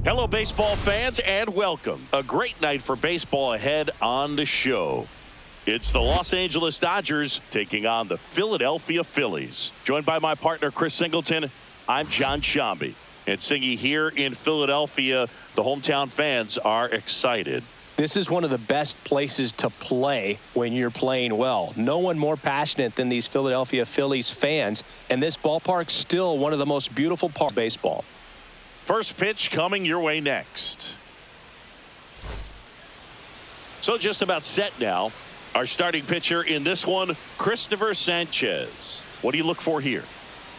Hello, baseball fans, and welcome. A great night for baseball ahead on the show. It's the Los Angeles Dodgers taking on the Philadelphia Phillies. Joined by my partner, Chris Singleton, I'm John Shambi. And Singy, here in Philadelphia, the hometown fans are excited. This is one of the best places to play when you're playing well. No one more passionate than these Philadelphia Phillies fans, and this ballpark's still one of the most beautiful parts of baseball. First pitch coming your way next. So just about set now. Our starting pitcher in this one, Christopher Sanchez. What do you look for here?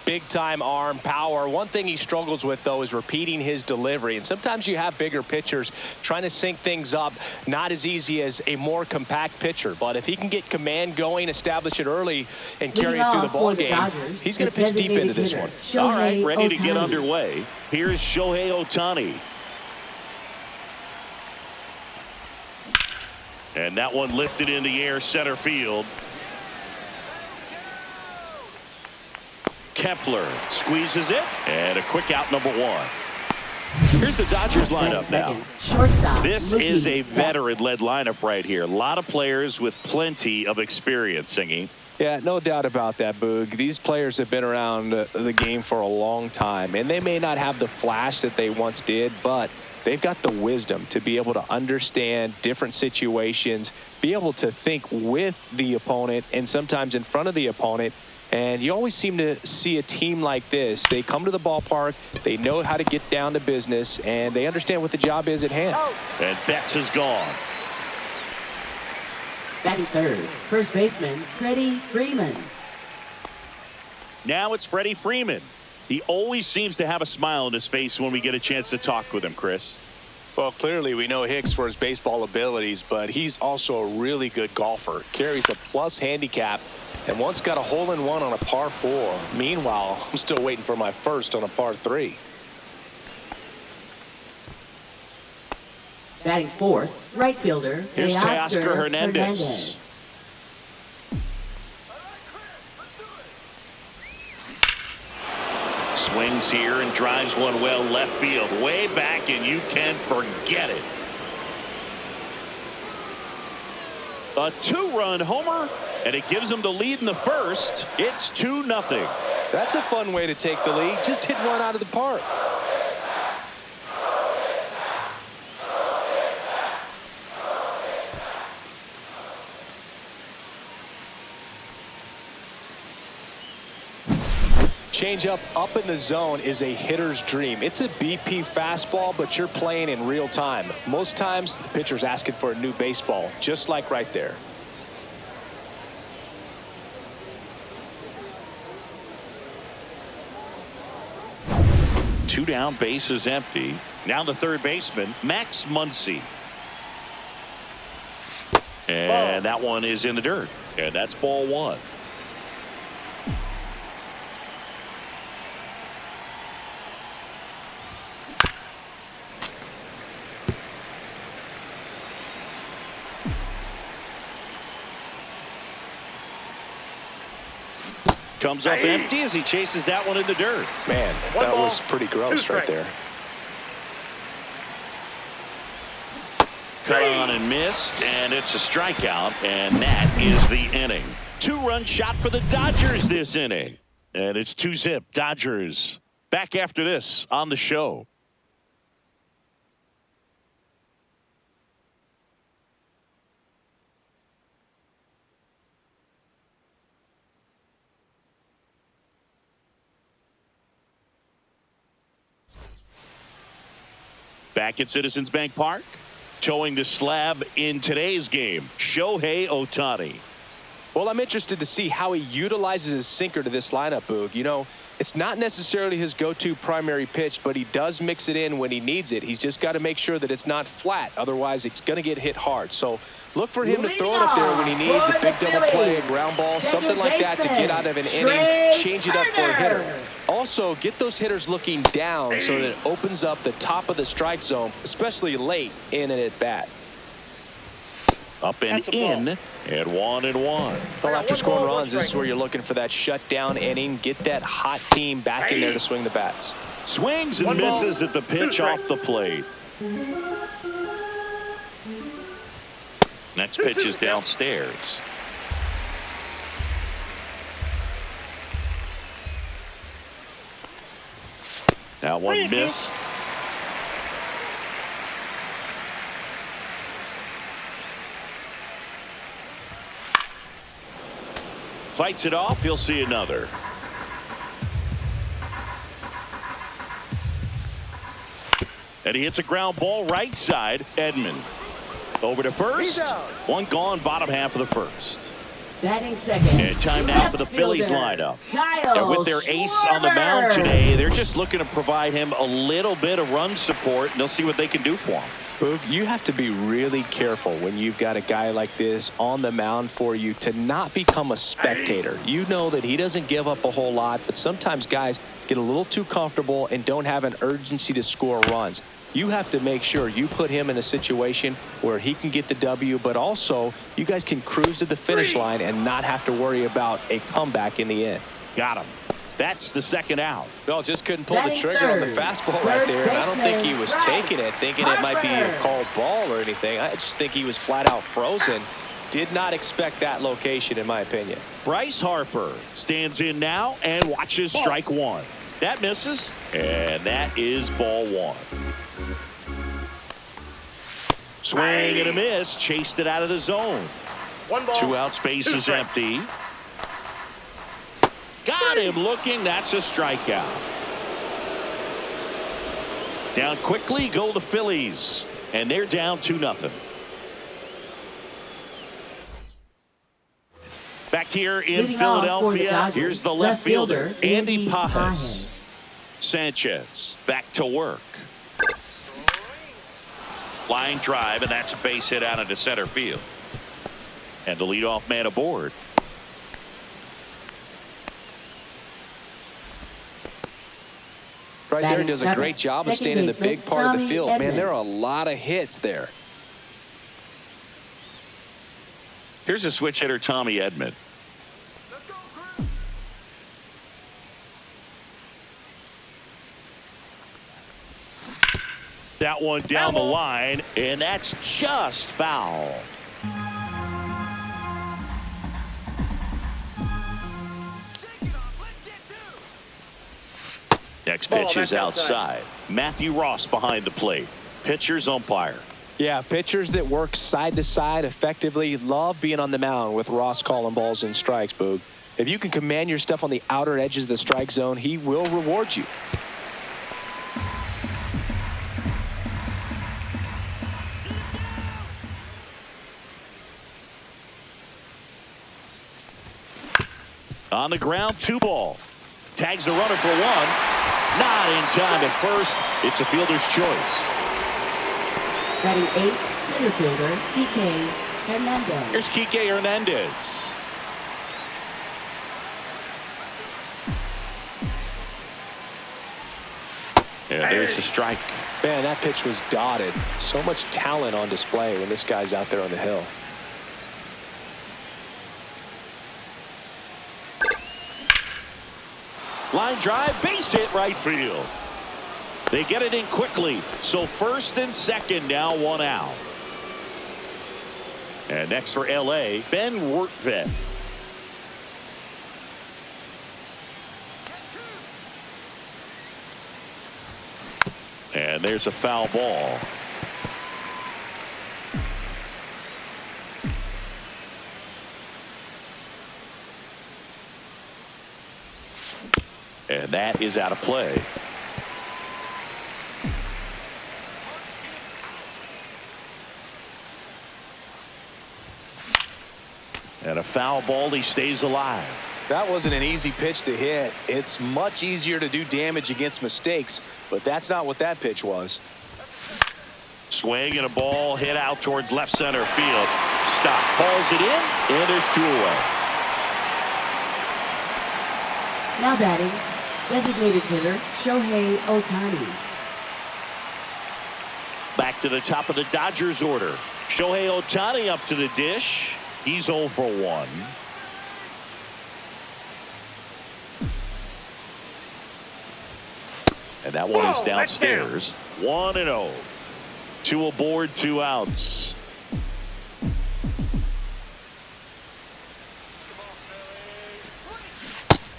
Big time arm power. One thing he struggles with, though, is repeating his delivery. And sometimes you have bigger pitchers trying to sync things up. Not as easy as a more compact pitcher. But if he can get command going, establish it early, and carry it through the ball game, he's going to pitch deep into this one. All right, ready to get underway. Here's Shohei Ohtani. And that one lifted in the air, center field. Kepler squeezes it, and a quick out, number one. Here's the Dodgers lineup now. This is a veteran-led lineup right here. A lot of players with plenty of experience, Singy. Yeah, no doubt about that, Boog. These players have been around the game for a long time, and they may not have the flash that they once did, but they've got the wisdom to be able to understand different situations, be able to think with the opponent and sometimes in front of the opponent. And you always seem to see a team like this. They come to the ballpark, they know how to get down to business, and they understand what the job is at hand. And Betts is gone. Batting third, first baseman, Freddie Freeman. Now it's Freddie Freeman. He always seems to have a smile on his face when we get a chance to talk with him, Chris. Well, clearly we know Hicks for his baseball abilities, but he's also a really good golfer. Carries a plus handicap and once got a hole-in-one on a par 4. Meanwhile, I'm still waiting for my first on a par 3. Batting fourth, right fielder, here's Teoscar Hernandez. Swings here and drives one well left field, way back, and you can forget it. A 2-run homer, and it gives them the lead in the first. It's 2-0. That's a fun way to take the lead. Just hit one out of the park. Changeup up in the zone is a hitter's dream. It's a BP fastball, but you're playing in real time. Most times the pitcher's asking for a new baseball, just like right there. Two down, base is empty. Now the third baseman, Max Muncy. And that one is in the dirt. And that's ball one. Comes up empty as he chases that one in the dirt. Man, that was pretty gross right there. Cut on and missed, and it's a strikeout, and that is the inning. 2-run shot for the Dodgers this inning. And it's 2-zip Dodgers. Back after this on the show. Back at Citizens Bank Park, showing the slab in today's game, Shohei Ohtani. Well, I'm interested to see how he utilizes his sinker to this lineup, Boog. You know, it's not necessarily his go-to primary pitch, but he does mix it in when he needs it. He's just got to make sure that it's not flat. Otherwise, it's going to get hit hard. So look for him to throw it up there when he needs a big double play, ground ball, something like that to get out of an inning, change it up for a hitter. Also, get those hitters looking down so that it opens up the top of the strike zone, especially late in an at-bat. Up and in, and 1-1. Well, after scoring runs, this is where you're looking for that shutdown inning. Get that hot team back in there to swing the bats. Swings and misses at the pitch off the plate. Next pitch is downstairs. That one missed. Fights it off. He'll see another. And he hits a ground ball right side. Edman over to first. One gone, bottom half of the first. Batting second. And time now for the Phillies lineup. And with their ace on the mound today, they're just looking to provide him a little bit of run support, and they'll see what they can do for him. Boog, you have to be really careful when you've got a guy like this on the mound for you to not become a spectator. You know that he doesn't give up a whole lot, but sometimes guys get a little too comfortable and don't have an urgency to score runs. You have to make sure you put him in a situation where he can get the W, but also you guys can cruise to the finish line and not have to worry about a comeback in the end. Got him. That's the second out. Well, just couldn't pull the trigger on the fastball right there, and I don't think he was taking it, thinking it might be a called ball or anything. I just think he was flat out frozen. Did not expect that location, in my opinion. Bryce Harper stands in now and watches strike one. That misses, and that is ball one. Swing and a miss, chased it out of the zone. 2 out, space is empty. Got him looking, that's a strikeout. Down quickly go the Phillies, and they're down 2-0. Back here in Leading Philadelphia, off for the here's the left fielder, Andy Pages. Pages. Sanchez back to work. Line drive, and that's a base hit out into center field. And the leadoff man aboard. Right there, does a great job of staying in the big part of the field. Man, there are a lot of hits there. Here's a switch hitter, Tommy Edman. That one down the line, and that's just foul. Next pitch is outside. Matthew Ross behind the plate. Pitcher's umpire. Yeah, pitchers that work side to side effectively love being on the mound with Ross calling balls and strikes, Boog. If you can command your stuff on the outer edges of the strike zone, he will reward you. On the ground, 2 ball. Tags the runner for 1. Not in time at first. It's a fielder's choice. Batting 8th, center fielder, Kike Hernandez. Here's Kike Hernandez. And there's the strike. Man, that pitch was dotted. So much talent on display when this guy's out there on the hill. Line drive, base hit right field. They get it in quickly. So first and second now, 1 out. And next for LA, Ben Rortvedt. And there's a foul ball. And that is out of play. And a foul ball, he stays alive. That wasn't an easy pitch to hit. It's much easier to do damage against mistakes, but that's not what that pitch was. Swing and a ball hit out towards left center field. Stop. Hauls it in, and there's 2 away. Now batting, designated hitter, Shohei Ohtani. Back to the top of the Dodgers order. Shohei Ohtani up to the dish. He's 0 for 1. And that one is downstairs. 1-0. 2 aboard, 2 outs.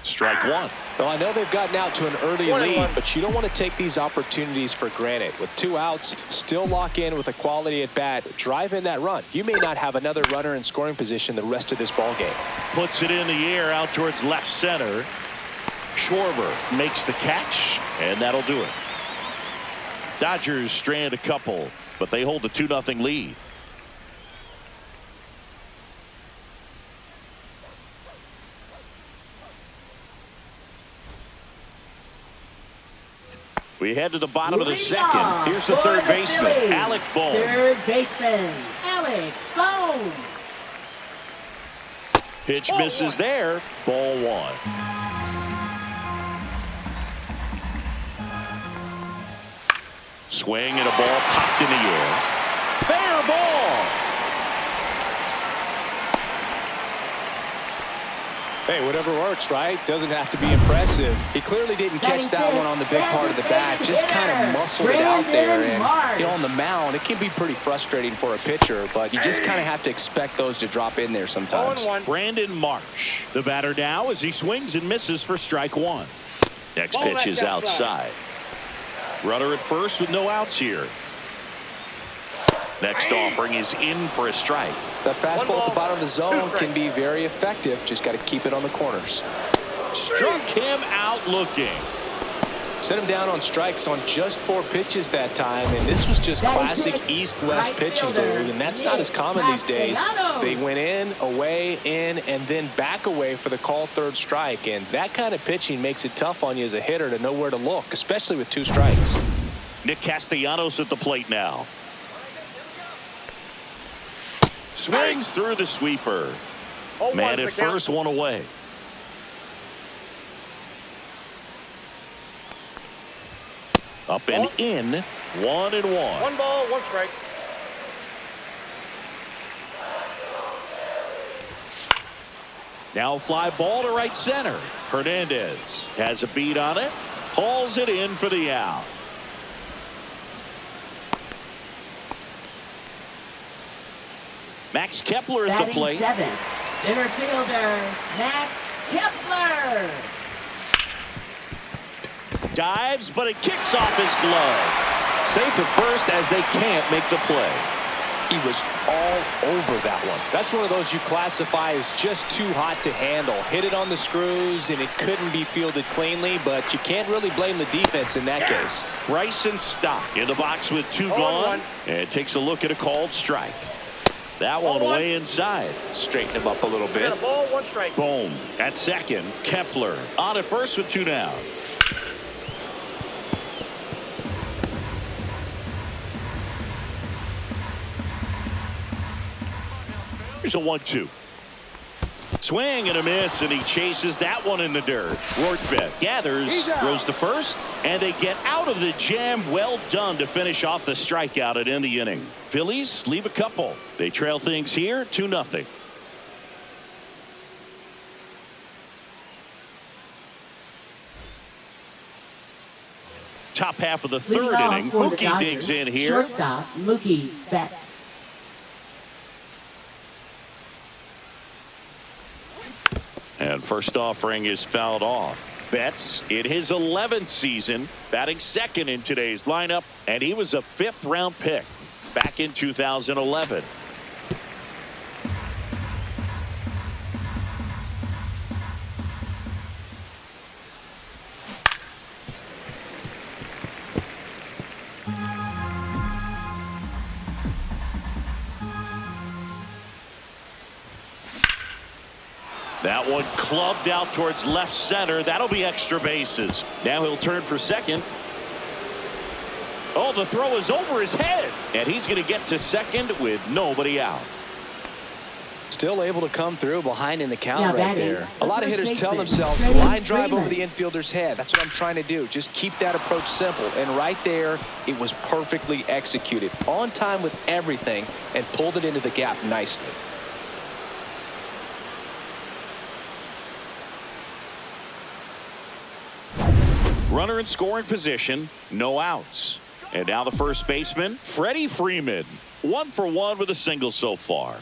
Strike one. Well, I know they've gotten out to an early lead, but you don't want to take these opportunities for granted. With 2 outs, still lock in with a quality at bat, drive in that run. You may not have another runner in scoring position the rest of this ball game. Puts it in the air out towards left center. Schwarber makes the catch, and that'll do it. Dodgers strand a couple, but they hold a 2-0 lead. We head to the bottom of the second. Here's the third baseman, Alec Bohm. Third baseman, Alec Bohm. Pitch misses there. Ball 1. Swing and a ball popped in the air. Fair ball. Hey, whatever works, right? Doesn't have to be impressive. He clearly didn't catch that one on the big part of the bat. Just kind of muscled it out there. And, on the mound, it can be pretty frustrating for a pitcher, but you just kind of have to expect those to drop in there sometimes. Brandon Marsh, the batter now as he swings and misses for strike 1. Next pitch is outside. Runner at first with no outs here. Next offering is in for a strike. That fastball at the bottom of the zone can be very effective. Just got to keep it on the corners. Struck him out looking. Set him down on strikes on just 4 pitches that time, and this was just classic east-west pitching, dude, and that's not as common these days. They went in, away, in, and then back away for the called third strike, and that kind of pitching makes it tough on you as a hitter to know where to look, especially with 2 strikes. Nick Castellanos at the plate now. Swings through the sweeper. Man at first, 1 away. Up and in, 1-1. 1 ball, 1 strike. Now fly ball to right center. Hernandez has a beat on it. Hauls it in for the out. Max Kepler at the plate. Batting 7th, center fielder, Max Kepler. Dives, but it kicks off his glove. Safe at first as they can't make the play. He was all over that one. That's one of those you classify as just too hot to handle. Hit it on the screws, and it couldn't be fielded cleanly, but you can't really blame the defense in that case. Bryson Stott in the box with 2 gone, and takes a look at a called strike. That one way inside. Straighten him up a little bit. 1 ball, 1 strike. Boom at second. Kepler on at first with 2 down. Here's a 1-2. Swing and a miss, and he chases that one in the dirt. Rortvedt gathers, throws to first, and they get out of the jam. Well done to finish off the strikeout and end the inning. Phillies leave a couple. They trail things here 2-0. Top half of the third inning. Mookie digs in here. Shortstop, Mookie Betts. And first offering is fouled off. Betts in his 11th season, batting second in today's lineup, and he was a 5th-round pick back in 2011. That one clubbed out towards left center. That'll be extra bases. Now he'll turn for second. Oh, the throw is over his head. And he's going to get to second with nobody out. Still able to come through behind in the count Now right batting, there. A lot of hitters tell baseman, themselves Freddie line drive over Freeman. the infielder's head. That's what I'm trying to do. Just keep that approach simple. And right there, it was perfectly executed. On time with everything and pulled it into the gap nicely. Runner in scoring position, no outs. And now the first baseman, Freddie Freeman. 1 for 1 with a single so far.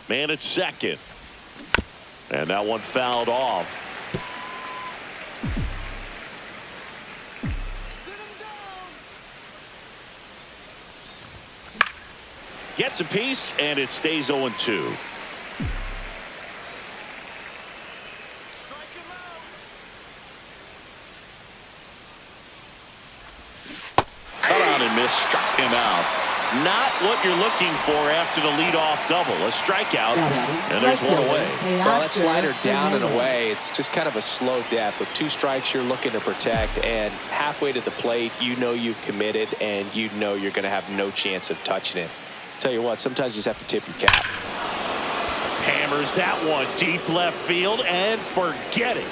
Man at second. And that one fouled off. Gets a piece, and it stays 0-2. Cut out and missed, struck him out. Not what you're looking for after the leadoff double. A strikeout, and there's one away. Well, that slider down and away, it's just kind of a slow death. With 2 strikes, you're looking to protect, and halfway to the plate, you know you've committed, and you know you're going to have no chance of touching it. Tell you what, sometimes you just have to tip your cap. Hammers that one deep left field, and forget it.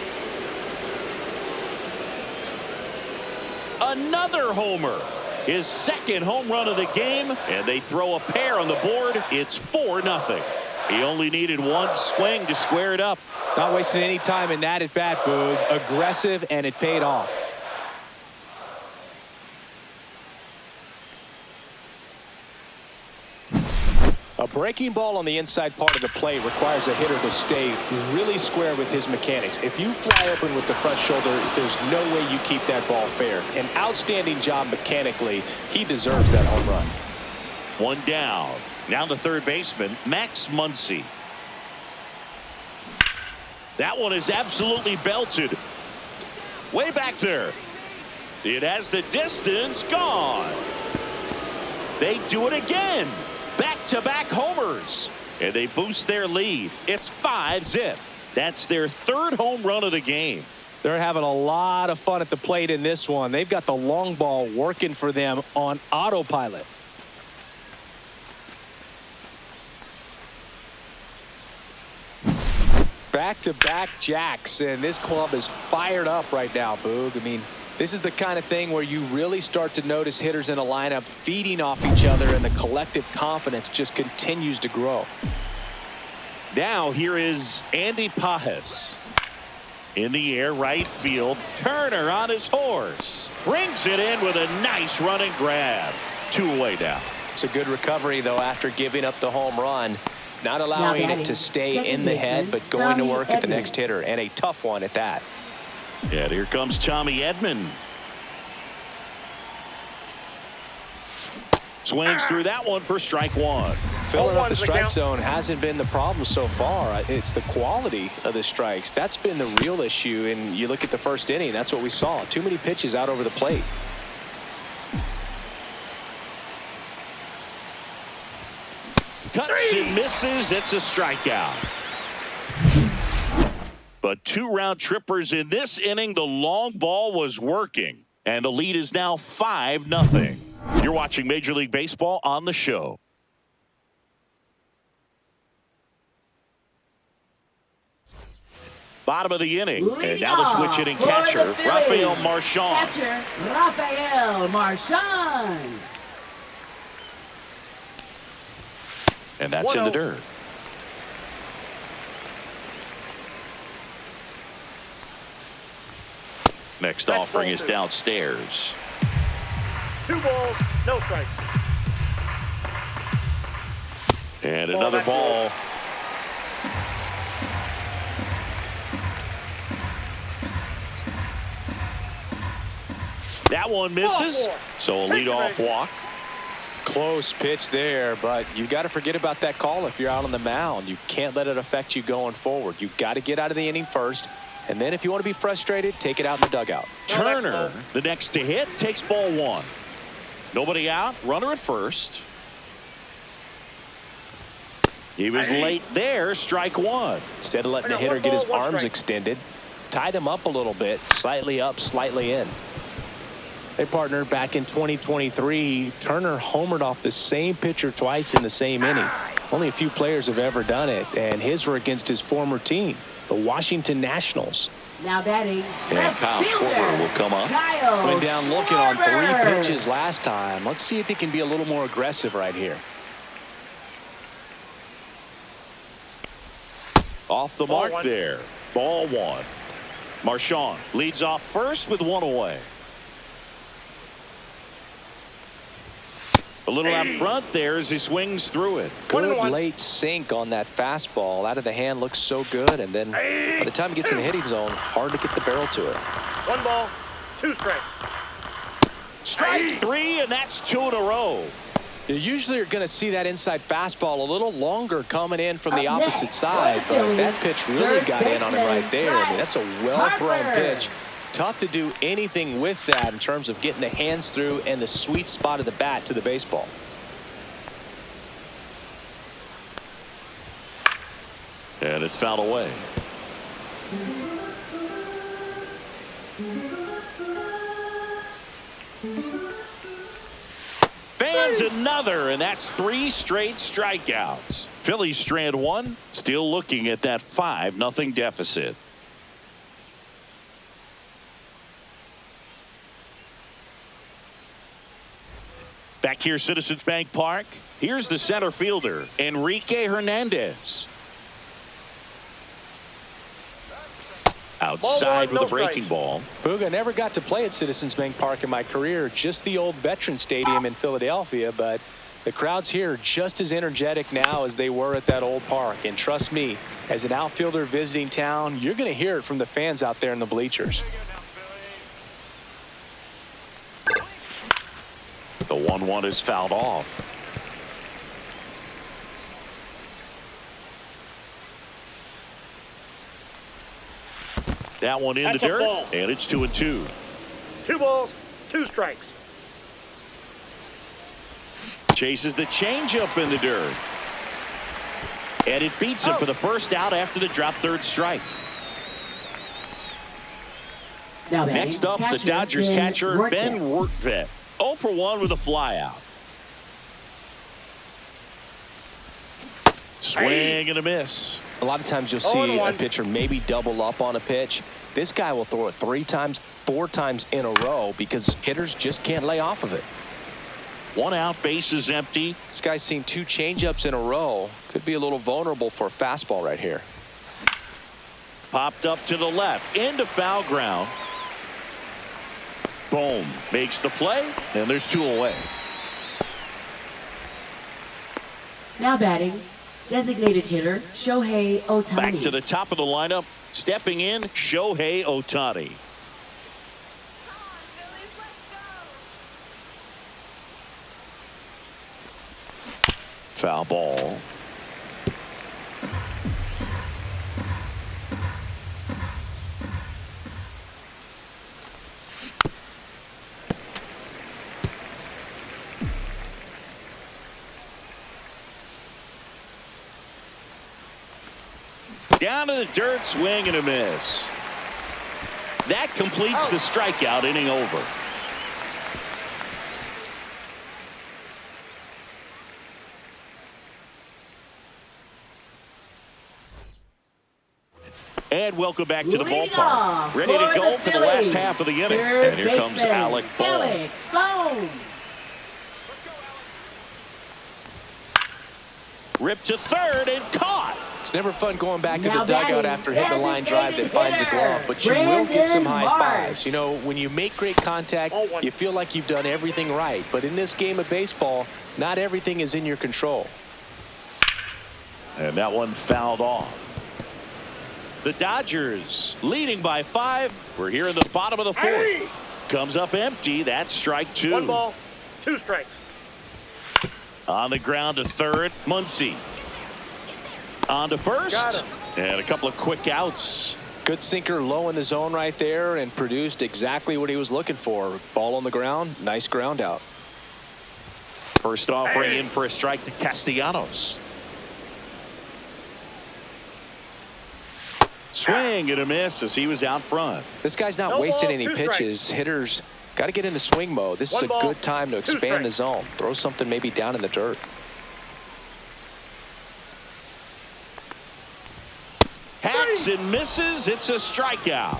Another homer. His second home run of the game, and they throw a pair on the board. It's 4-0. He only needed one swing to square it up. Not wasting any time in that at bat, Boog. Aggressive, and it paid off. A breaking ball on the inside part of the plate requires a hitter to stay really square with his mechanics. If you fly open with the front shoulder, there's no way you keep that ball fair. An outstanding job mechanically. He deserves that home run. One down. Now the third baseman, Max Muncy. That one is absolutely belted. Way back there. It has the distance gone. They do it again. Back-to-back homers, and they boost their lead. It's 5-0. That's their third home run of the game. They're having a lot of fun at the plate in this one. They've got the long ball working for them on autopilot. Back-to-back jacks, and this club is fired up right now, Boog. I mean, this is the kind of thing where you really start to notice hitters in a lineup feeding off each other, and the collective confidence just continues to grow. Now here is Andy Pages. In the air, right field. Turner on his horse. Brings it in with a nice running grab. 2 away now. It's a good recovery, though, after giving up the home run. Not allowing it to stay in the head, but going to work at the next hitter, and a tough one at that. And here comes Tommy Edman. Swings through that one for strike 1. Filling up the strike zone hasn't been the problem so far. It's the quality of the strikes. That's been the real issue. And you look at the first inning, that's what we saw. Too many pitches out over the plate. Cuts and misses. It's a strikeout. But 2 round trippers in this inning. The long ball was working. And the lead is now 5-0. You're watching Major League Baseball on the show. Bottom of the inning. And now the switch hitting catcher, Rafael Marchand. Catcher, Rafael Marchand. And that's in the dirt. Next offering is downstairs. 2 balls, no strikes. And another ball. That one misses. So a leadoff walk. Close pitch there, but you got to forget about that call if you're out on the mound. You can't let it affect you going forward. You've got to get out of the inning first. And then if you want to be frustrated, take it out in the dugout. Turner, the next to hit, takes ball 1. Nobody out, runner at first. He was late there, strike 1. Instead of letting the hitter get his arms extended, tied him up a little bit, slightly up, slightly in. They partnered back in 2023. Turner homered off the same pitcher twice in the same inning. Only a few players have ever done it, and his were against his former team, the Washington Nationals. Now batting. And left Kyle fielder, Schwarber will come up. Kyle Went down looking on 3 Schwarber. pitches last time. Let's see if he can be a little more aggressive right here. Off the Ball mark one. there. Ball 1. Marchand leads off first with 1 away. A little out front there as he swings through it. Good 1-1. late sink on that fastball. Out of the hand looks so good, and then by the time he gets in the hitting zone, hard to get the barrel to it. 1 ball, 2 strikes. Strike 3, and that's 2 in a row. You usually are going to see that inside fastball a little longer coming in from the Up opposite next, side, but Phillies, that pitch really first got in on him baseman, right there. I mean, that's a well-thrown Harper. pitch. Tough to do anything with that in terms of getting the hands through and the sweet spot of the bat to the baseball. And it's fouled away. Fans another, and that's 3 straight strikeouts. Phillies strand 1, still looking at that 5-0 deficit. Back here, Citizens Bank Park. Here's the center fielder, Enrique Hernandez. Outside Ball 1, with no a breaking strikes. ball. Booga, never got to play at Citizens Bank Park in my career, just the old Veterans Stadium in Philadelphia, but the crowds here are just as energetic now as they were at that old park. And trust me, as an outfielder visiting town, you're going to hear it from the fans out there in the bleachers. The 1-1 is fouled off. That one in That's the a dirt, ball. and it's 2-2. 2 balls, 2 strikes. Chases the changeup in the dirt. And it beats him for the first out after the drop third strike. Now batting, Next up, the catcher, Dodgers Ben catcher, Rortvedt. Ben Rortvedt. 0 for 1 with a flyout. Swing and a miss. A lot of times you'll see a 0-1. pitcher maybe double up on a pitch. This guy will throw it 3 times, 4 times in a row because hitters just can't lay off of it. 1 out, base is empty. This guy's seen 2 changeups in a row. Could be a little vulnerable for a fastball right here. Popped up to the left, into foul ground. Boom, makes the play, and there's 2 away. Now batting, designated hitter Shohei Ohtani. Back to the top of the lineup, stepping in, Shohei Ohtani. Foul ball. Down to the dirt, swing and a miss. That completes the strikeout, inning over. And welcome back to the Leading ballpark. off Ready to for go the for the last Phillies, half of the inning. third And here comes baseman, Alec Bohm. Alec Bohm. Ripped to third and caught. It's never fun going back to Now the dugout batting, after hitting a line drive that designated finds a glove, hitter, but you will get some Brandon high Marsh. fives. You know, when you make great contact, 0-1. you feel like you've done everything right. But in this game of baseball, not everything is in your control. And that one fouled off. The Dodgers leading by 5. We're here in the bottom of the 4th. Hey! Comes up empty. That's strike 2. 1 ball, 2 strikes. On the ground to third, Muncy. On to first. Got him. And a couple of quick outs. Good sinker low in the zone right there and produced exactly what he was looking for. Ball on the ground, nice ground out. First offering in for a strike to Castellanos. Swing and a miss as he was out front. This guy's not No wasting ball, any 2 pitches. Hitters got to get into swing mode. This is 1 a ball, good time to 2 expand the strikes. zone. Throw something maybe down in the dirt. swings and misses. It's a strikeout.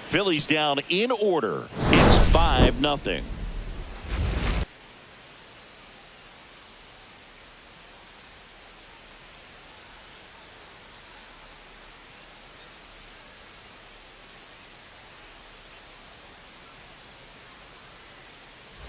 Phillies down in order. It's 5-0.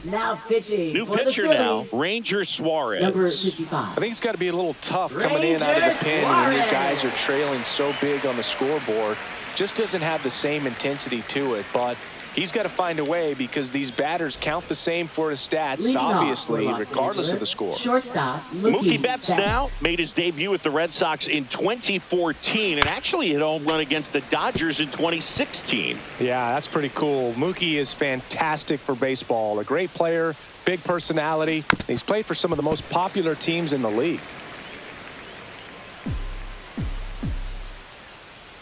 Now pitching New for pitcher the now, Phillies, Ranger Suarez. number 55. I think it's got to be a little tough coming in out of the pen when your guys are trailing so big on the scoreboard. Just doesn't have the same intensity to it, but he's got to find a way because these batters count the same for his stats, Leading off obviously, for Los regardless of the Angeles, score. Shortstop, Mookie Betts now made his debut with the Red Sox in 2014 and actually hit a home run against the Dodgers in 2016. Yeah, that's pretty cool. Mookie is fantastic for baseball. A great player, big personality. He's played for some of the most popular teams in the league.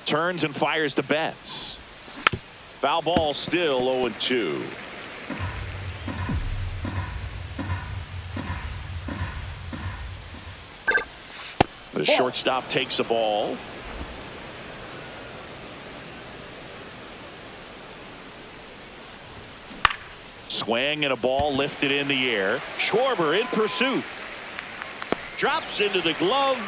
Turns and fires to Betts. Foul ball, still 0-2. The shortstop takes the ball. Swing and a ball lifted in the air. Schwarber in pursuit. Drops into the glove.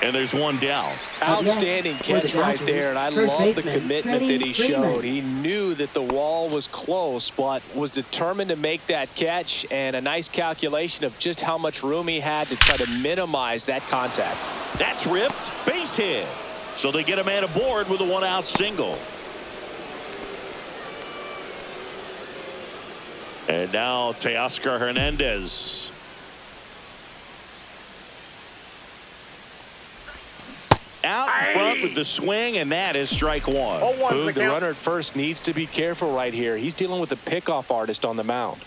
And there's one down. Outstanding catch right there, and I love the commitment that he showed. He knew that the wall was close, but was determined to make that catch, and a nice calculation of just how much room he had to try to minimize that contact. That's ripped. Base hit. So they get a man aboard with a one-out single. And now Teoscar Hernandez. Out in front with the swing, and that is strike one. Boog, the runner at first needs to be careful right here. He's dealing with a pickoff artist on the mound.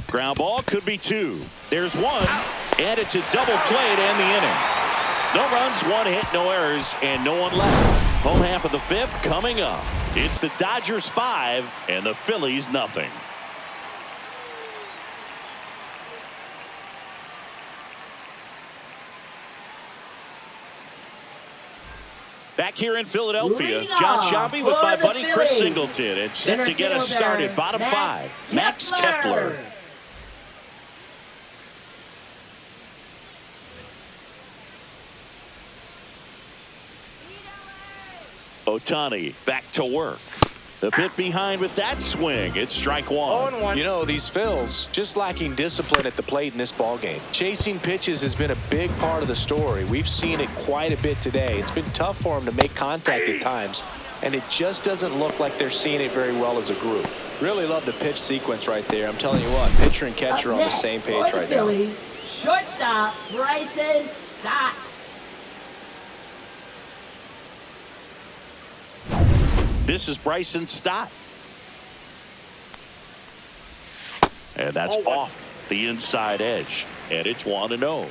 Ground ball could be two. There's one, and it's a double play to end the inning. No runs, one hit, no errors, and no one left. Home half of the fifth coming up. It's the Dodgers 5 and the Phillies nothing. Back here in Philadelphia, Leading John off Sciambi with for my the buddy Chris Phillies. Singleton. And set Center to get us fielder, started. Bottom five, Max Kepler. Ohtani back to work. The bit behind with that swing. It's strike one. You know, these Phils just lacking discipline at the plate in this ballgame. Chasing pitches has been a big part of the story. We've seen it quite a bit today. It's been tough for them to make contact at times, and it just doesn't look like they're seeing it very well as a group. Really love the pitch sequence right there. I'm telling you what, pitcher and catcher are on the same page right now. Shortstop, Bryson Stott. This is Bryson Stott. And that's off the inside edge. And it's 1-0.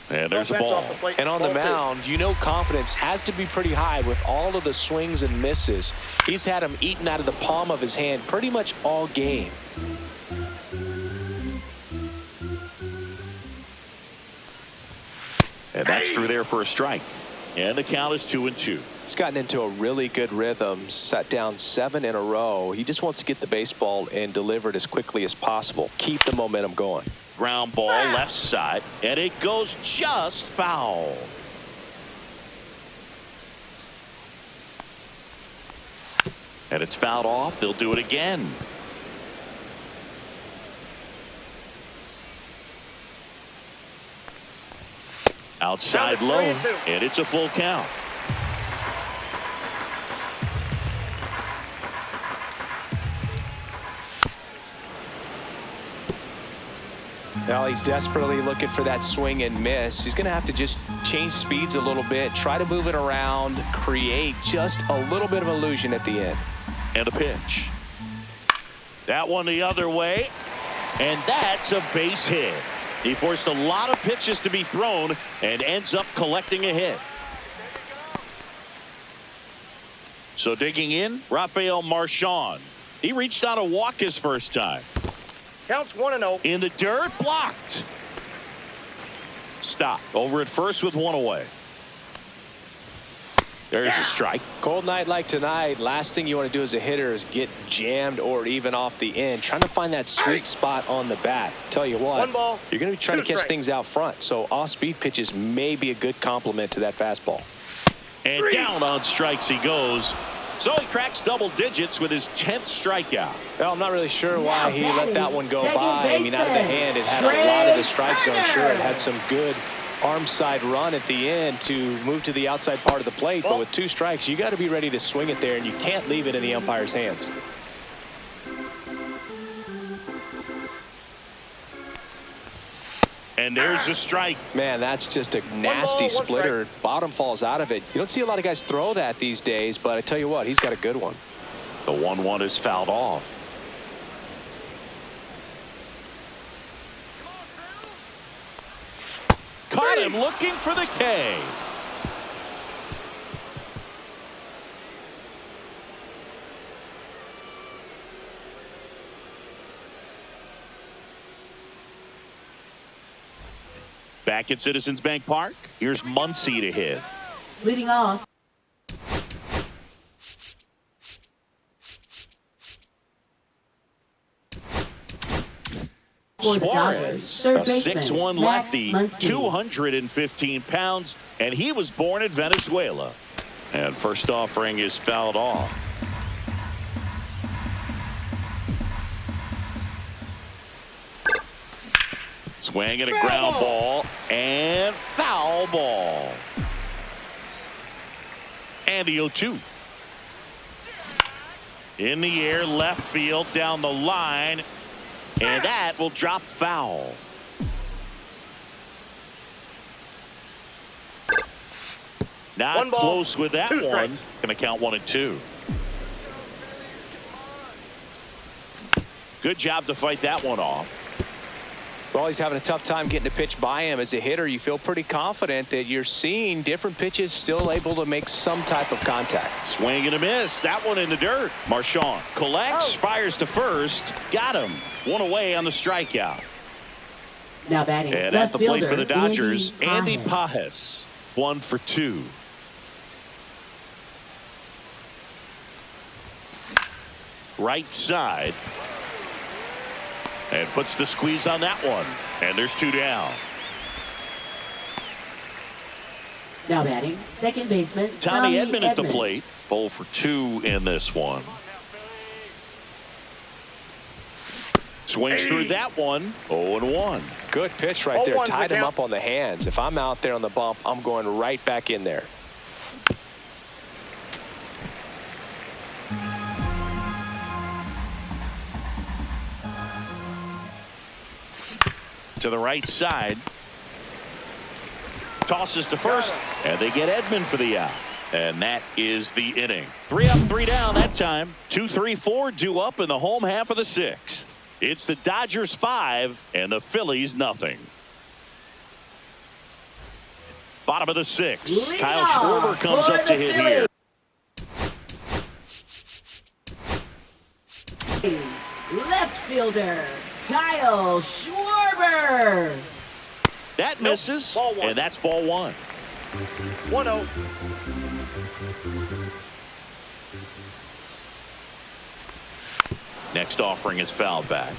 And there's a ball. And on the mound, you know confidence has to be pretty high with all of the swings and misses. He's had them eaten out of the palm of his hand pretty much all game. And that's through there for a strike. And the count is 2-2. He's gotten into a really good rhythm, set down 7 in a row. He just wants to get the baseball and deliver it as quickly as possible. Keep the momentum going. Ground ball left side, and it goes just foul. And it's fouled off. They'll do it again. Outside low, and it's a full count. Now he's desperately looking for that swing and miss. He's going to have to just change speeds a little bit, try to move it around, create just a little bit of illusion at the end. And a pitch. That one the other way, and that's a base hit. He forced a lot of pitches to be thrown and ends up collecting a hit. So digging in, Rafael Marchand. He reached on a walk his first time. Counts 1-0. In the dirt, blocked. Stop. Over at first with one away. There's a strike. Cold night like tonight, last thing you want to do as a hitter is get jammed or even off the end. Trying to find that sweet spot on the bat. Tell you what, 1 ball, you're going to be trying to 2 catch strikes. things out front. So off-speed pitches may be a good complement to that fastball. And down on strikes he goes. So he cracks double digits with his 10th strikeout. Well, I'm not really sure why he Now let that one go batting, by. I mean, out of the second hand, it had baseman, a lot of the strike zone. Turner. Sure, it had some good arm side run at the end to move to the outside part of the plate. But with 2 strikes, you got to be ready to swing it there, and you can't leave it in the umpire's hands. And there's a strike. Man, that's just a nasty 1 ball, 1 splitter. Bottom falls out of it. You don't see a lot of guys throw that these days, but I tell you what, he's got a good one. The 1-1 is fouled off. Caught him looking for the K. Back at Citizens Bank Park, here's Muncy to hit. Leading off. For the Dodgers, Suarez, third a baseman, 6'1 Max lefty, Muncy. 215 pounds, and he was born in Venezuela. And first offering is fouled off. Swing and a ground ball and foul ball. And the 0-2. In the air, left field, down the line. And that will drop foul. Not 1 ball, close with that 2 one. strikes. Going to count 1 and 2. Good job to fight that one off. Well, he's having a tough time getting a pitch by him. As a hitter, you feel pretty confident that you're seeing different pitches still able to make some type of contact. Swing and a miss. That one in the dirt. Marchand collects, fires to first. Got him. 1 away on the strikeout. Now batting. And at left the plate for the fielder, Dodgers, Andy Pages. Pages. 1 for 2. Right side. And puts the squeeze on that one. And there's 2 down. Now batting. Second baseman, Tommy Edman at the plate. 0 for 2 in this one. Swings through that one. 0-1. Good pitch right there. 0-1's the Tied him count. up on the hands. If I'm out there on the bump, I'm going right back in there. To the right side. Tosses to first, and they get Edman for the out. And that is the inning. 3 up, 3 down that time. 2, 3, 4 due up in the home half of the 6th. It's the Dodgers 5 and the Phillies nothing. Bottom of the 6th. Lead Kyle off Schwarber comes for up to the hit here. Phillies. Left fielder, Kyle Schwarber. That misses, Ball 1. and that's ball 1. 1-0. Next offering is fouled back.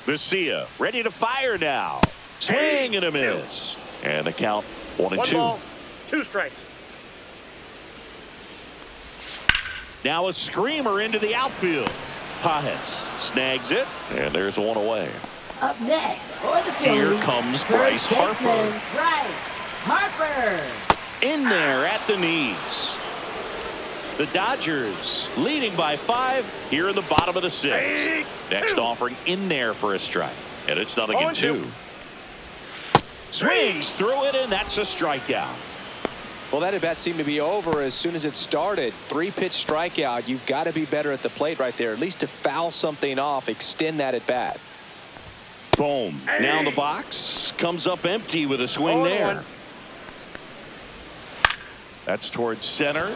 Vesia ready to fire now. Swing and a miss. And the count 1 and 1 2. ball, 2 strikes. Now a screamer into the outfield. Pages snags it, and there's 1 away. Up next for the Here Phillies, comes first Bryce baseman, Harper. Bryce Harper. In there at the knees. The Dodgers leading by 5 here in the bottom of the 6th. Next offering in there for a strike. And it's 0-2. Swings through it, and that's a strikeout. Well, that at bat seemed to be over as soon as it started. 3-pitch strikeout. You've got to be better at the plate right there, at least to foul something off, extend that at bat. Boom. Now the box comes up empty with a swing 0-1. there. That's towards center.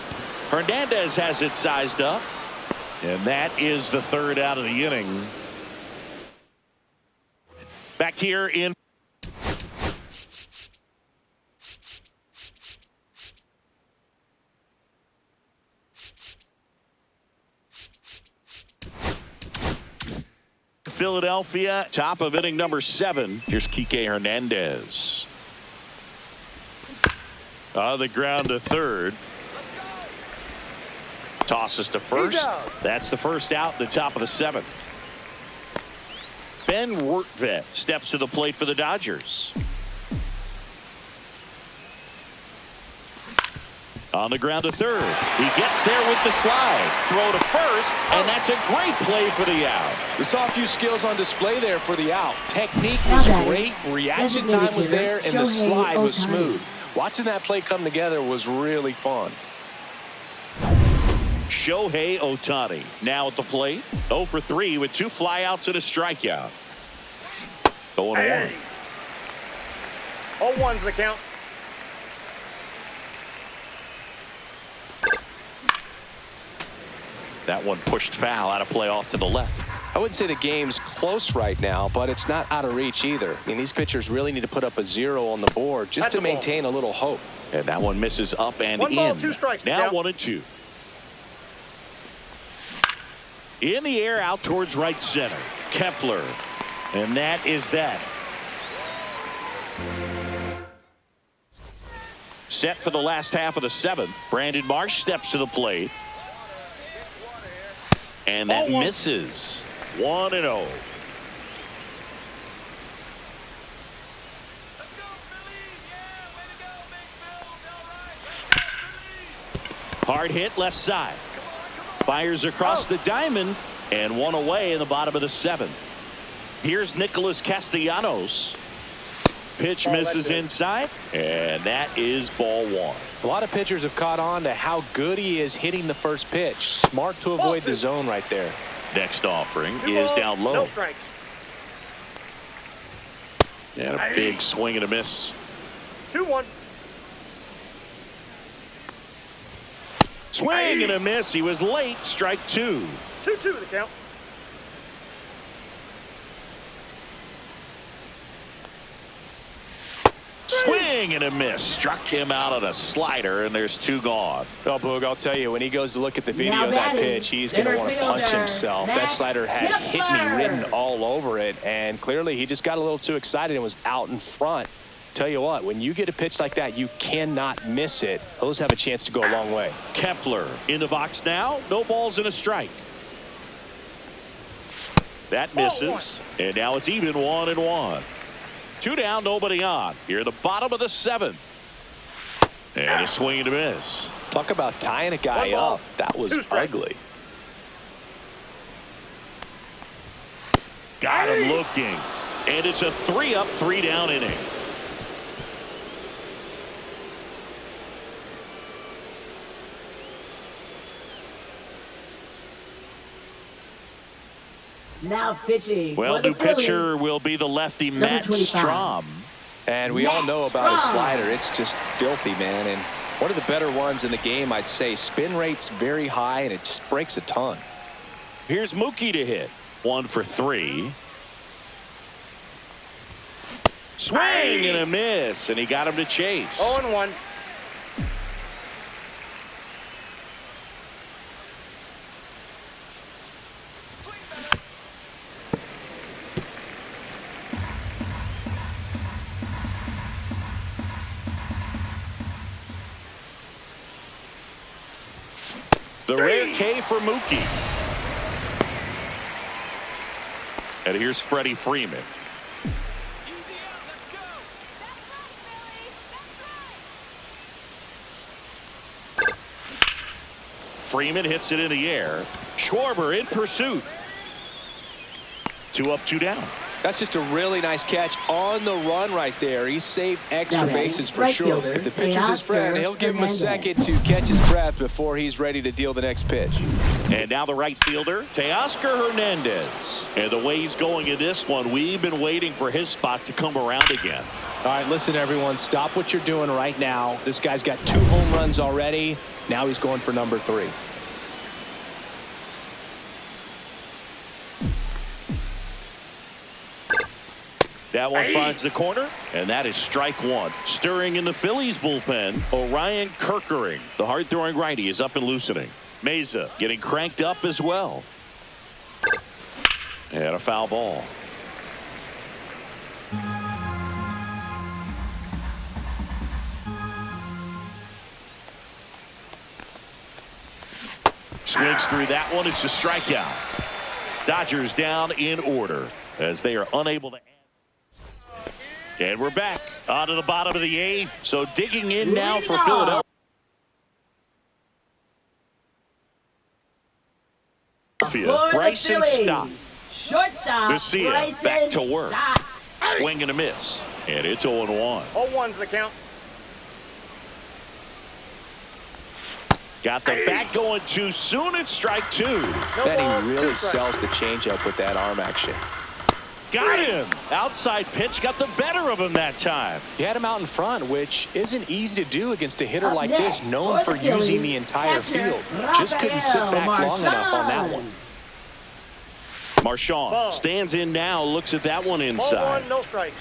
Hernandez has it sized up. And that is the 3rd out of the inning. Back here in Philadelphia, top of inning number 7. Here's Kike Hernandez. On the ground to third. Tosses to first. That's the first out, the top of the 7th. Ben Rortvedt steps to the plate for the Dodgers. On the ground to third. He gets there with the slide. Throw to first, and that's a great play for the out. We saw a few skills on display there for the out. Technique was great, reaction time was there, and the slide was smooth. Watching that play come together was really fun. Shohei Ohtani now at the plate. 0 for 3 with 2 flyouts and a strikeout. 0-1. 0-1's the count. That one pushed foul out of play off to the left. I wouldn't say the game's close right now, but it's not out of reach either. I mean, these pitchers really need to put up a 0 on the board just to maintain a little hope. And that one misses up and 1 in. ball, 2 strikes. Now 1-2. In the air out towards right center. Kepler. And that is that. Set for the last half of the 7th. Brandon Marsh steps to the plate. And that misses. 1-0. Hard hit left side. Fires across the diamond and 1 away in the bottom of the 7th. Here's Nicholas Castellanos. Pitch misses inside, and that is ball 1. A lot of pitchers have caught on to how good he is hitting the first pitch. Smart to avoid the zone right there. Next offering is down low. No strike. And a big swing and a miss. 2-1. Swing and a miss. He was late. Strike 2. 2-2 the count. Swing and a miss. Struck him out on a slider, and there's 2 gone. Oh, Boog, I'll tell you, when he goes to look at the video of that pitch, he's going to want to punch himself. That slider had hit me written all over it, and clearly he just got a little too excited and was out in front. Tell you what, when you get a pitch like that, you cannot miss it. Those have a chance to go a long way. Kepler in the box now. No balls and a strike. That misses, and now it's even 1-1. 2 down, nobody on. Here, the bottom of the 7th. And a swing and a miss. Talk about tying a guy up. That was ugly. Got him looking. And it's a 3-up, 3-down inning. Now pitching. Well, new pitcher will be the lefty Matt Strahm. And we all know about his slider. It's just filthy, man. And one of the better ones in the game, I'd say. Spin rate's very high, and it just breaks a ton. Here's Mookie to hit. 1 for 3. Swing and a miss, and he got him to chase. 0-1. The rare K for Mookie. And here's Freddie Freeman. Freeman hits it in the air. Schwarber in pursuit. 2 up, 2 down. That's just a really nice catch on the run right there. He saved extra bases for sure. If the pitcher's his friend, he'll give him a second to catch his breath before he's ready to deal the next pitch. And now the right fielder, Teoscar Hernandez. And the way he's going in this one, we've been waiting for his spot to come around again. All right, listen, everyone. Stop what you're doing right now. This guy's got 2 home runs already. Now he's going for number 3. That one finds the corner, and that is strike one. Stirring in the Phillies bullpen, Orion Kerkering. The hard-throwing righty is up and loosening. Meza getting cranked up as well. And a foul ball. Swings through that one. It's a strikeout. Dodgers down in order as they are unable to. And we're back onto the bottom of the eighth. So digging in now for Philadelphia. Bryson Stott. Shortstop. Lucia back to work. Stott. Swing and a miss. And it's 0-1. 0-1's the count. Got the bat going too soon. It's strike two. No Then ball, he really 2 strikes. sells the changeup with that arm action. Got him. Outside pitch got the better of him that time. He had him out in front, which isn't easy to do against a hitter Up like next, this, known for for the using Phillies, the entire catcher, field. Just couldn't sit back long enough on that one. Marchand Ball. stands in now, looks at that one Ball inside. 1, no strikes.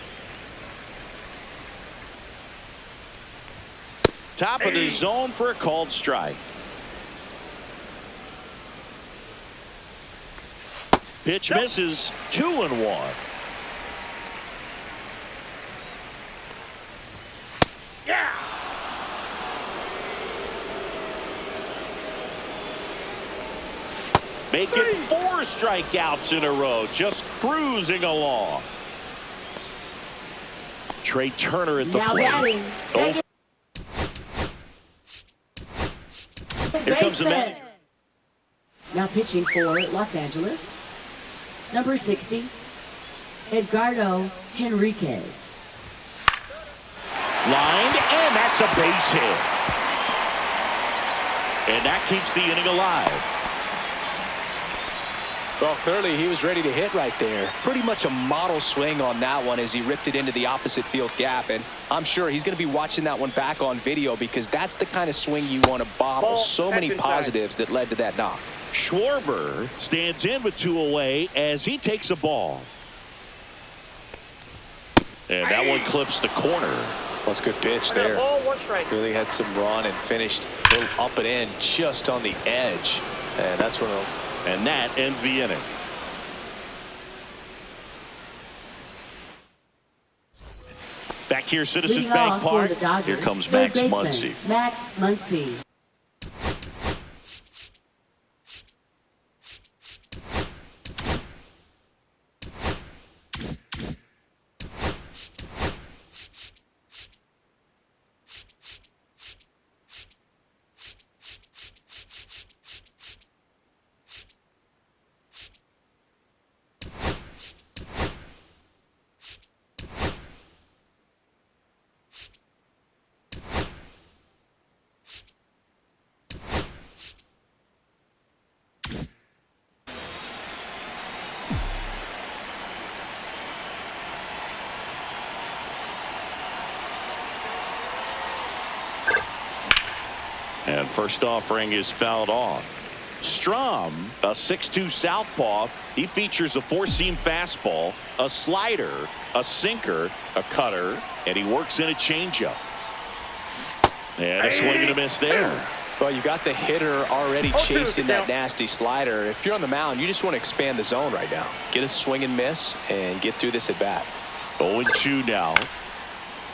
Top of the zone for a called strike. Pitch misses. 2-1. Yeah. Make it 4 strikeouts in a row. Just cruising along. Trey Turner at the Now plate. batting. Second. Here comes the man. Now pitching for Los Angeles. Number 60, Edgardo Henriquez. Lined, and that's a base hit. And that keeps the inning alive. Well, clearly he was ready to hit right there. Pretty much a model swing on that one as he ripped it into the opposite field gap. And I'm sure he's going to be watching that one back on video because that's the kind of swing you want to bobble. Ball, So many catch inside. positives that led to that knock. Schwarber stands in with 2 away as he takes a ball. And that one clips the corner. That's a good pitch I got a there. ball, 1 strike. Really had some run and finished a little up and in just on the edge. And that's when And that ends the inning. Back here, Citizens Leading Bank off for Park. the Dodgers, Here comes third Max baseman, Muncy. Max Muncy. And first offering is fouled off. Strom, a 6'2 southpaw. He features a 4-seam fastball, a slider, a sinker, a cutter, and he works in a changeup. And a swing and a miss there. Well, you got the hitter already 0-2 chasing that count. nasty slider. If you're on the mound, you just want to expand the zone right now. Get a swing and miss and get through this at bat. 0-2 now.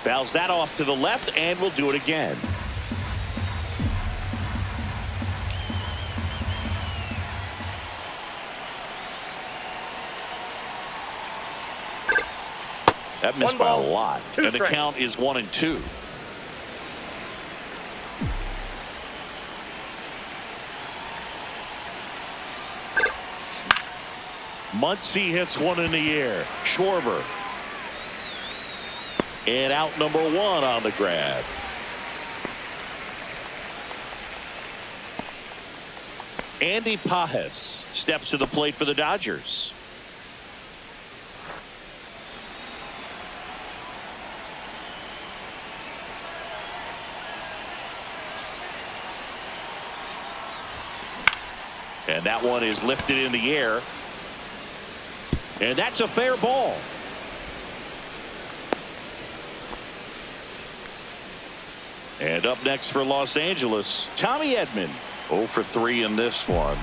Fouls that off to the left, and we'll do it again. That missed 1 by a ball, lot. 2 And the strikes. count is 1-2. Muncy hits one in the air. Schwarber. And out number 1 on the grab. Andy Pajes steps to the plate for the Dodgers. And that one is lifted in the air. And that's a fair ball. And up next for Los Angeles, Tommy Edman. 0 for 3 in this one.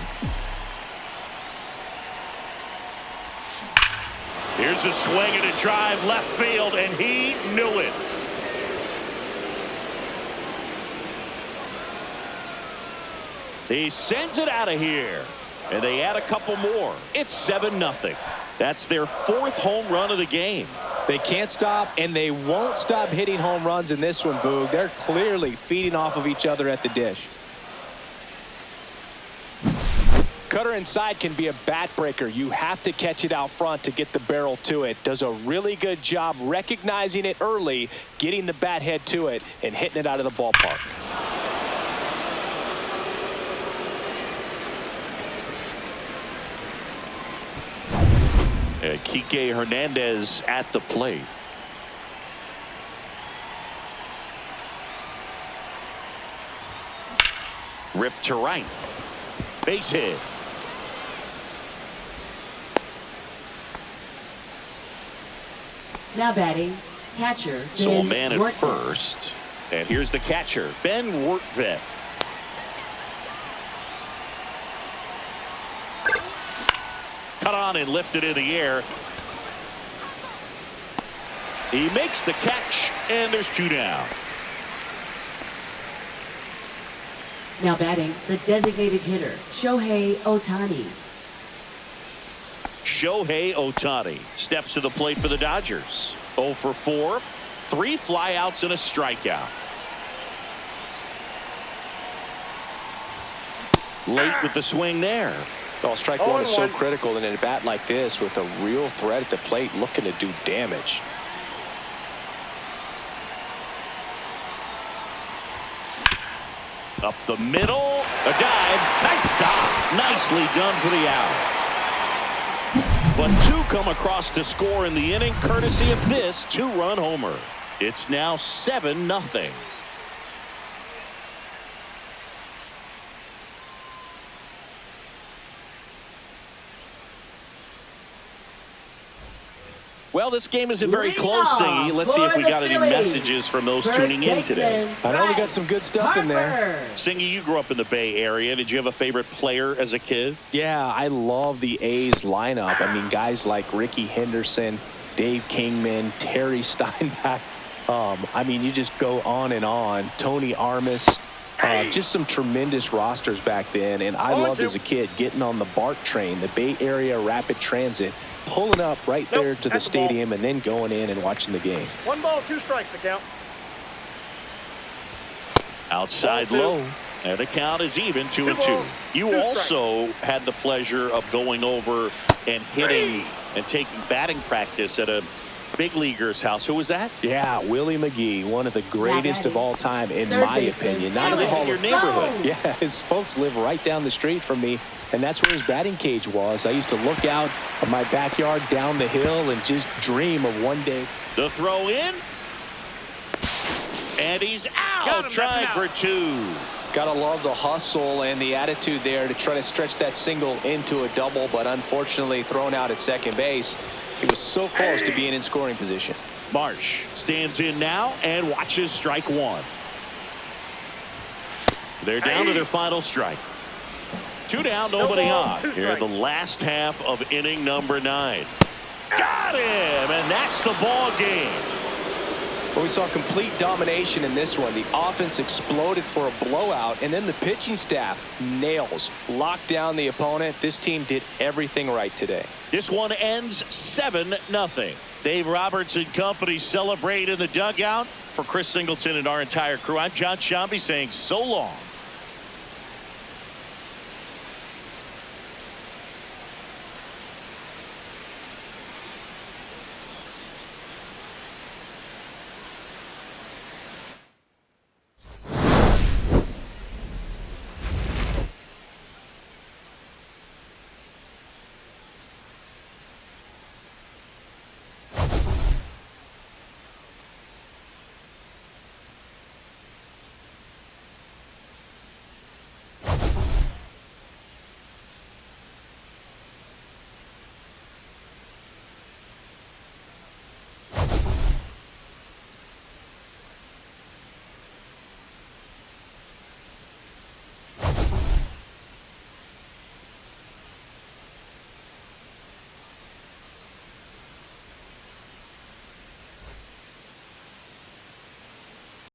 Here's a swing and a drive left field, and he knew it. He sends it out of here, and they add a couple more. It's 7-0. That's their 4th home run of the game. They can't stop, and they won't stop hitting home runs in this one, Boog. They're clearly feeding off of each other at the dish. Cutter inside can be a bat breaker. You have to catch it out front to get the barrel to it. Does a really good job recognizing it early, getting the bat head to it, and hitting it out of the ballpark. Kike Hernandez at the plate. Ripped to right. Base hit. Now batting, catcher. So a Ben man at Wortman. first. And here's the catcher, Ben Wortman. Cut on and lifted in the air. He makes the catch, and there's 2 down. Now batting, the designated hitter, Shohei Ohtani. Shohei Ohtani steps to the plate for the Dodgers. 0 for 4, 3 flyouts and a strikeout. Late with the swing there. Oh, strike one is so critical in a bat like this with a real threat at the plate looking to do damage. Up the middle, a dive, nice stop, nicely done for the out. But 2 come across to score in the inning courtesy of this 2-run homer. It's now 7-0. Well, this game isn't very close, Singy. Let's see if we got any messages from those tuning in today. I know we got some good stuff in there. Singy, you grew up in the Bay Area. Did you have a favorite player as a kid? Yeah, I love the A's lineup. I mean, guys like Ricky Henderson, Dave Kingman, Terry Steinbach. I mean, you just go on and on. Tony Armas. Just some tremendous rosters back then. And I loved as a kid getting on the BART train, the Bay Area Rapid Transit, pulling up right there to the stadium and then going in and watching the game. 1 ball, 2 strikes the count. Outside low. And the count is even 2-2. You also had the pleasure of going over and hitting and taking batting practice at a big leaguer's house. Who was that? Yeah, Willie McGee, one of the greatest of all time, in my opinion. Not in the Hall of your neighborhood. Yeah, his folks live right down the street from me, and that's where his batting cage was. I used to look out of my backyard down the hill and just dream of one day. The throw in. And he's out, trying for 2. Gotta love the hustle and the attitude there to try to stretch that single into a double, but unfortunately thrown out at second base. He was so close to being in scoring position. Marsh stands in now and watches strike 1. They're down to their final strike. 2 down, nobody on. Here the last half of inning number 9. Got him, and that's the ball game. Well, we saw complete domination in this one. The offense exploded for a blowout, and then the pitching staff nails, locked down the opponent. This team did everything right today. This one ends 7-0. Dave Roberts and company celebrate in the dugout. For Chris Singleton and our entire crew, I'm John Shambi saying so long.